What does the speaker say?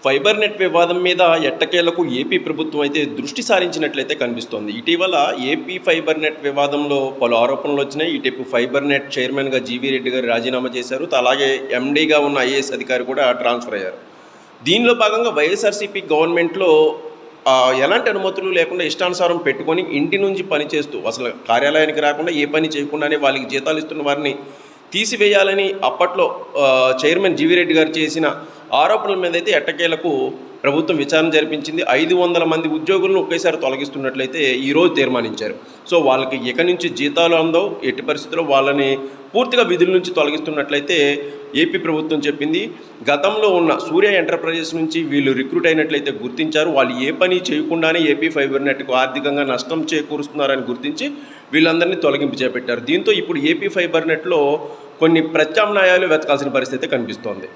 Fibre net వివాదం మీద ఎట్టకేలకు ఏపీ ప్రభుత్వం అయితే దృష్టి సారించినట్లయితే కనిపిస్తోంది. ఇటీవల ఏపీ ఫైబర్ నెట్ వివాదంలో పలు ఆరోపణలు వచ్చినాయి. ఇటు ఫైబర్ నెట్ చైర్మన్గా జీవీ రెడ్డి గారు రాజీనామా చేశారు. అలాగే ఎండీగా ఉన్న ఐఏఎస్ అధికారి కూడా ట్రాన్స్ఫర్ అయ్యారు. దీనిలో భాగంగా వైఎస్ఆర్సీపీ గవర్నమెంట్లో ఎలాంటి అనుమతులు లేకుండా ఇష్టానుసారం పెట్టుకొని ఇంటి నుంచి పనిచేస్తూ అసలు కార్యాలయానికి రాకుండా ఏ పని చేయకుండానే వాళ్ళకి జీతాలు ఇస్తున్న వారిని తీసివేయాలని అప్పట్లో చైర్మన్ జీవీ రెడ్డి గారు చేసిన ఆరోపణల మీద అయితే ఎట్టకేలకు ప్రభుత్వం విచారణ జరిపించింది. 500 మంది ఉద్యోగులను ఒకేసారి తొలగిస్తున్నట్లయితే ఈరోజు తీర్మానించారు. సో వాళ్ళకి ఇక నుంచి జీతాలు అందవు, ఎట్టి పరిస్థితుల్లో వాళ్ళని పూర్తిగా విధుల నుంచి తొలగిస్తున్నట్లయితే ఏపీ ప్రభుత్వం చెప్పింది. గతంలో ఉన్న సూర్య ఎంటర్ప్రైజెస్ నుంచి వీళ్ళు రిక్రూట్ అయినట్లయితే గుర్తించారు. వాళ్ళు ఏ పని చేయకుండానే ఏపీ ఫైబర్ నెట్కు ఆర్థికంగా నష్టం చేకూరుస్తున్నారని గుర్తించి వీళ్ళందరినీ తొలగింపు చేపట్టారు. దీంతో ఇప్పుడు ఏపీ ఫైబర్ నెట్లో కొన్ని ప్రత్యామ్నాయాలు వెతకాల్సిన పరిస్థితి కనిపిస్తోంది.